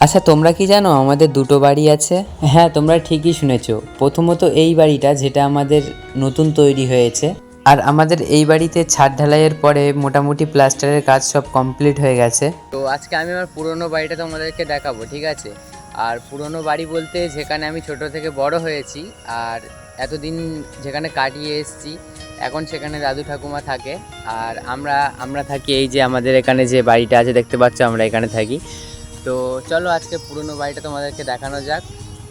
আচ্ছা, তোমরা কি জানো আমাদের দুটো বাড়ি আছে? হ্যাঁ, তোমরা ঠিকই শুনেছো। প্রথমত এই বাড়িটা, যেটা আমাদের নতুন তৈরি হয়েছে, আর আমাদের এই বাড়িতে ছাদ ঢালাইয়ের পরে মোটামুটি প্লাস্টারের কাজ সব কমপ্লিট হয়ে গেছে। তো আজকে আমি আমার পুরনো বাড়িটা তোমাদেরকে দেখাবো, ঠিক আছে? আর পুরনো বাড়ি বলতে যেখানে আমি ছোট থেকে বড় হয়েছি আর এতদিন যেখানে কাটিয়ে এসেছি, এখন সেখানে দাদু ঠাকুমা থাকে। আর আমরা থাকি এই যে আমাদের এখানে যে বাড়িটা আছে দেখতে পাচ্ছ, আমরা এখানে থাকি। তো চলো আজকে পুরনো বাড়িটা তোমাদেরকে দেখানো যাক,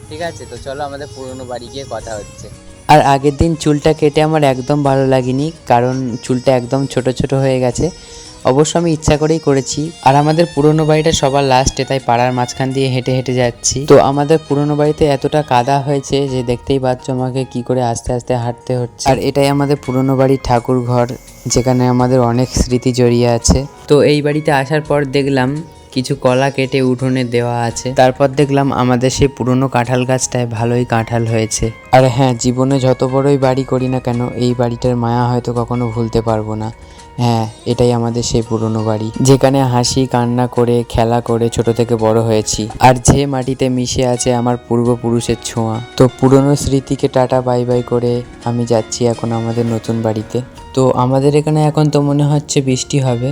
ঠিক আছে? তো চলো আমাদের পুরনো বাড়ি গিয়ে কথা হচ্ছে। আর আগের দিন চুলটা কেটে আমার একদম ভালো লাগেনি, কারণ চুলটা একদম ছোট ছোট হয়ে গেছে। অবশ্য আমি ইচ্ছা করেই করেছি। আর আমাদের পুরনো বাড়িটা সবার লাস্টে, তাই পাড়ার মাঝখান দিয়ে হেঁটে হেঁটে যাচ্ছি। তো আমাদের পুরনো বাড়িতে এতটা কাদা হয়েছে যে দেখতেই পাচ্ছ আমাকে কি করে আস্তে আস্তে হাঁটতে হচ্ছে। আর এটাই আমাদের পুরনো বাড়ির ঠাকুর ঘর, যেখানে আমাদের অনেক স্মৃতি জড়িয়ে আছে। তো এই বাড়িতে আসার পর দেখলাম কিছু কলা কেটে উঠোনে দেওয়া আছে। তারপর দেখলাম আমাদের সেই পুরনো কাঁঠাল গাছটায় ভালোই কাঁঠাল হয়েছে। আর হ্যাঁ, জীবনে যত বড়ই বাড়ি করি না কেন, এই বাড়িটার মায়া হয়তো কখনো ভুলতে পারবো না। হ্যাঁ, এটাই আমাদের সেই পুরনো বাড়ি, যেখানে হাসি কান্না করে খেলা করে ছোট থেকে বড় হয়েছি, আর যে মাটিতে মিশে আছে আমার পূর্বপুরুষের ছোঁয়া। তো পুরনো স্মৃতিকে টাটা বাই বাই করে আমি যাচ্ছি এখন আমাদের নতুন বাড়িতে। তো আমাদের এখানে এখন তো মনে হচ্ছে বৃষ্টি হবে।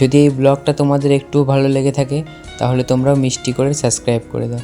যদি এই ব্লগটা তোমাদের একটু ভালো লেগে থাকে, তাহলে তোমরাও মিষ্টি করে সাবস্ক্রাইব করে দাও।